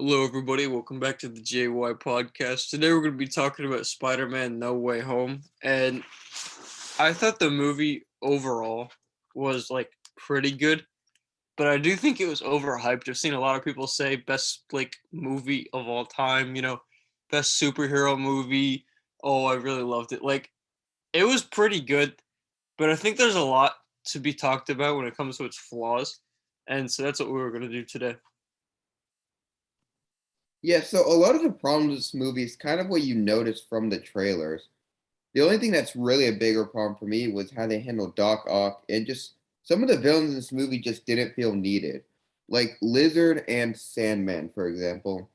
Hello, everybody. Welcome back to the JY podcast. Today, we're going to be talking about Spider-Man: No Way Home, and I thought the movie overall was like pretty good, but I do think it was overhyped. I've seen a lot of people say best like movie of all time. Best superhero movie. Oh, I really loved it. Like it was pretty good, but I think there's a lot to be talked about when it comes to its flaws, and so that's what we were going to do today. Yeah, so a lot of the problems with this movie is kind of what you notice from the trailers. The only thing that's really a bigger problem for me was how they handled Doc Ock and just some of the villains in this movie just didn't feel needed. Like Lizard and Sandman, for example.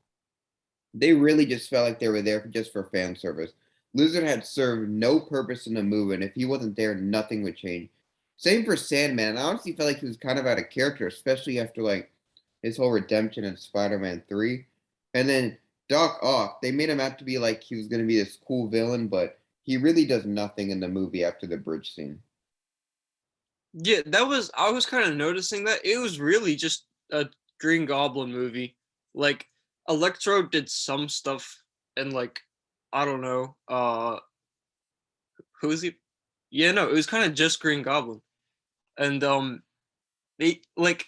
They really just felt like they were there just for fan service. Lizard had served no purpose in the movie, and if he wasn't there, nothing would change. Same for Sandman. I honestly felt like he was kind of out of character, especially after like his whole redemption in Spider-Man 3. And then Doc Ock, they made him out to be like he was going to be this cool villain, but he really does nothing in the movie after the bridge scene. Yeah, that was I was kind of noticing that it was really just a Green Goblin movie. Like Electro did some stuff and like I don't know, who is he? Yeah, no, it was kind of just Green Goblin. And they like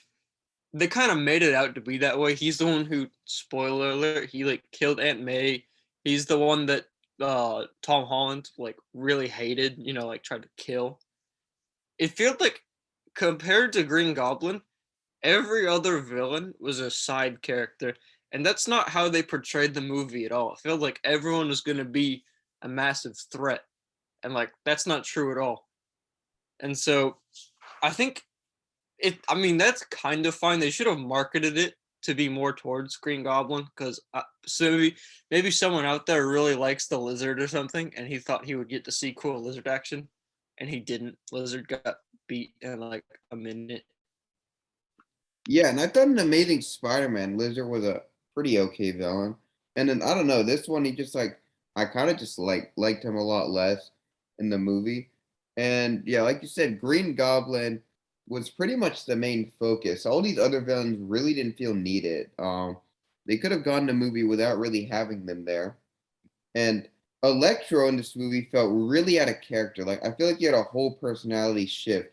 they kind of made it out to be that way. He's the one who, spoiler alert, he like killed Aunt May. He's the one that Tom Holland like really hated, like tried to kill. It feels like compared to Green Goblin, every other villain was a side character, and that's not how they portrayed the movie at all. It felt like everyone was going to be a massive threat, and like that's not true at all. And so I think I mean, that's kind of fine. They should have marketed it to be more towards Green Goblin because so maybe someone out there really likes the Lizard or something, and he thought he would get to see cool Lizard action, and he didn't. Lizard got beat in like a minute. Yeah, and I thought in Amazing Spider-Man, Lizard was a pretty okay villain. And then I don't know, this one he just like I kind of just liked him a lot less in the movie. And yeah, like you said, Green Goblin was pretty much the main focus. All these other villains really didn't feel needed. They could have gone the movie without really having them there. And Electro in this movie felt really out of character. Like I feel like he had a whole personality shift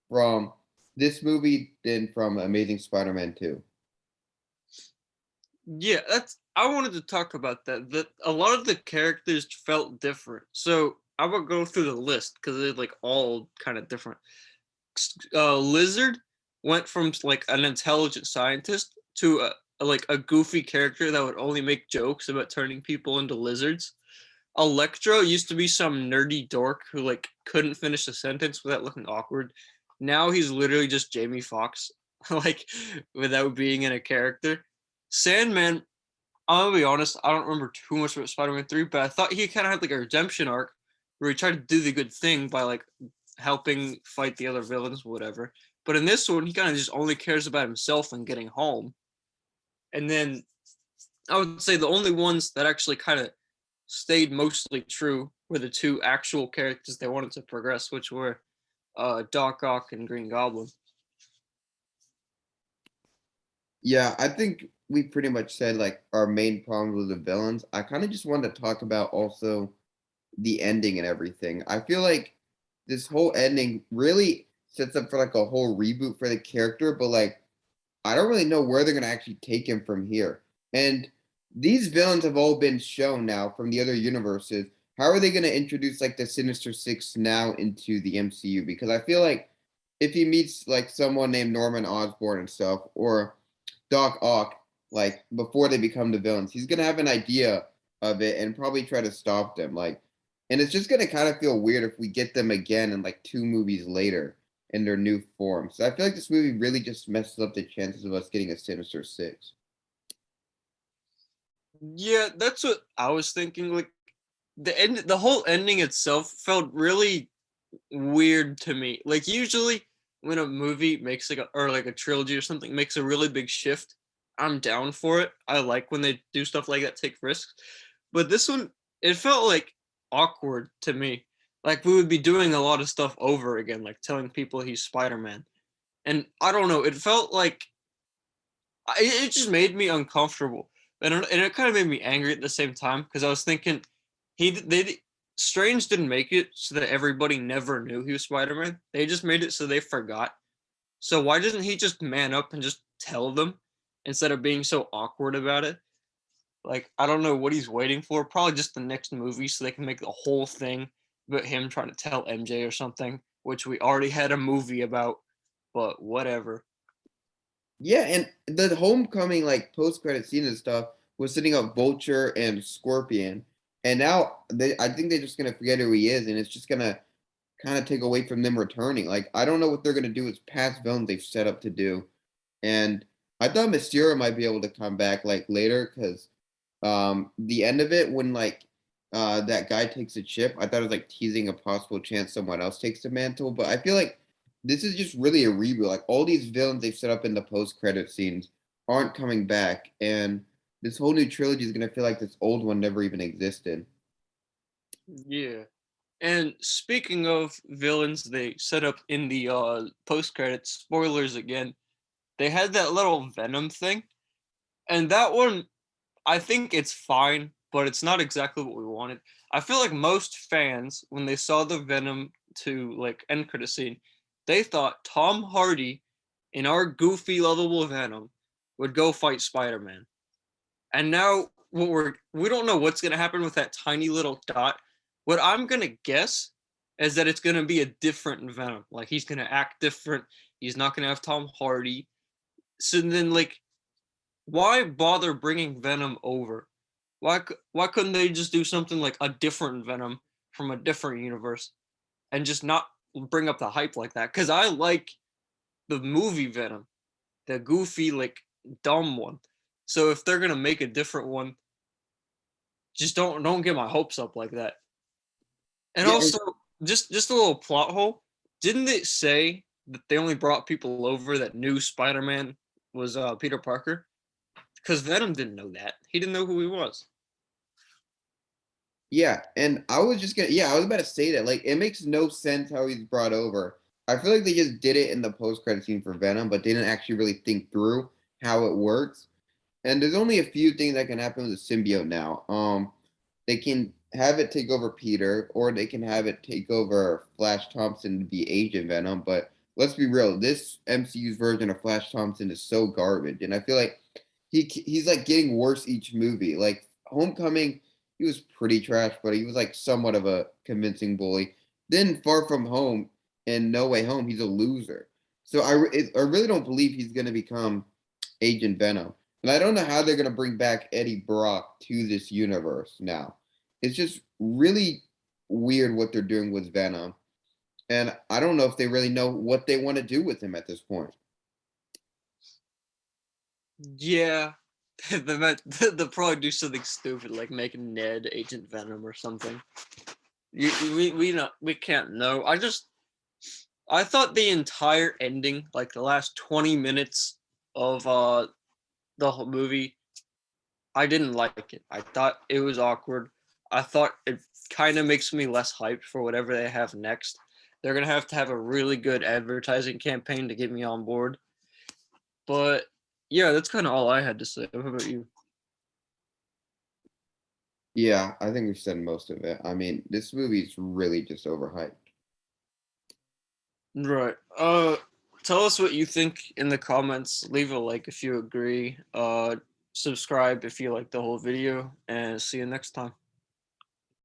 from this movie than from Amazing Spider-Man 2. Yeah, that's I wanted to talk about that. That a lot of the characters felt different. So I will go through the list because they're like all kind of different. Lizard went from like an intelligent scientist to like a goofy character that would only make jokes about turning people into lizards. Electro used to be some nerdy dork who like couldn't finish a sentence without looking awkward. Now he's literally just Jamie Foxx, like without being in a character. Sandman, I'm gonna be honest, I don't remember too much about Spider-Man 3, but I thought he kind of had like a redemption arc where he tried to do the good thing by like helping fight the other villains, whatever. But in this one, he kind of just only cares about himself and getting home. And then I would say the only ones that actually kind of stayed mostly true were the two actual characters they wanted to progress, which were Doc Ock and Green Goblin. Yeah, I think we pretty much said like our main problems with the villains. I kind of just wanted to talk about also the ending and everything. I feel like this whole ending really sets up for like a whole reboot for the character, but like I don't really know where they're gonna actually take him from here. And these villains have all been shown now from the other universes. How are they gonna introduce like the Sinister Six now into the MCU? Because I feel like if he meets like someone named Norman Osborn and stuff, or Doc Ock, like before they become the villains, he's gonna have an idea of it and probably try to stop them. Like, and it's just gonna kind of feel weird if we get them again in like two movies later in their new form. So I feel like this movie really just messes up the chances of us getting a Sinister Six. Yeah, that's what I was thinking. Like the whole ending itself felt really weird to me. Like usually when a movie makes like or like a trilogy or something makes a really big shift, I'm down for it. I like when they do stuff like that, take risks. But this one, it felt like awkward to me. Like we would be doing a lot of stuff over again, like telling people he's Spider-Man. And I don't know, it felt like it just made me uncomfortable. and it kind of made me angry at the same time because I was thinking they Strange didn't make it so that everybody never knew he was Spider-Man. They just made it so they forgot. So why doesn't he just man up and just tell them instead of being so awkward about it? Like, I don't know what he's waiting for. Probably just the next movie so they can make the whole thing about him trying to tell MJ or something, which we already had a movie about, but whatever. Yeah, and the Homecoming, like, post-credit scene and stuff was setting up Vulture and Scorpion, and now I think they're just gonna forget who he is, and it's just gonna kinda take away from them returning. Like, I don't know what they're gonna do with past villains they've set up to do, and I thought Mysterio might be able to come back, like, later because the end of it when, like, that guy takes a chip, I thought it was, like, teasing a possible chance someone else takes the mantle, but I feel like this is just really a reboot. Like, all these villains they've set up in the post-credit scenes aren't coming back, and this whole new trilogy is gonna feel like this old one never even existed. Yeah. And speaking of villains they set up in the post credits, spoilers again, they had that little Venom thing. And that one, I think it's fine, but it's not exactly what we wanted. I feel like most fans, when they saw the Venom to like end credit scene, they thought Tom Hardy in our goofy, lovable Venom would go fight Spider-Man. And now we don't know what's gonna happen with that tiny little dot. What I'm gonna guess is that it's gonna be a different Venom. Like he's gonna act different. He's not gonna have Tom Hardy. So then, like, why bother bringing Venom over? Why couldn't they just do something like a different Venom from a different universe and just not bring up the hype like that? Because I like the movie Venom, the goofy like dumb one. So if they're gonna make a different one, just don't get my hopes up like that. And Yeah, also, just a little plot hole. Didn't it say that they only brought people over that knew Spider-Man was Peter Parker? Because Venom didn't know that. He didn't know who he was. yeah, and I was just gonna yeah, I was about to say that. Like, it makes no sense how he's brought over. I feel like they just did it in the post-credit scene for Venom, but didn't actually really think through how it works. And there's only a few things that can happen with a symbiote now. They can have it take over Peter, or they can have it take over Flash Thompson to be Agent Venom. But let's be real, this MCU's version of Flash Thompson is so garbage, and I feel like he's like getting worse each movie. Like Homecoming, he was pretty trash, but he was like somewhat of a convincing bully. Then Far From Home and No Way Home, he's a loser. So I really don't believe he's going to become Agent Venom. And I don't know how they're going to bring back Eddie Brock to this universe now. It's just really weird what they're doing with Venom. And I don't know if they really know what they want to do with him at this point. Yeah, they'll probably do something stupid like make Ned Agent Venom or something. We can't know. I thought the entire ending, like the last 20 minutes of the whole movie, I didn't like it. I thought it was awkward. I thought it kind of makes me less hyped for whatever they have next. They're gonna have to have a really good advertising campaign to get me on board. But yeah, that's kind of all I had to say. What about you? Yeah, I think we've said most of it. I mean, this movie's really just overhyped. Right. Tell us what you think in the comments. Leave a like if you agree. Subscribe if you like the whole video, and see you next time.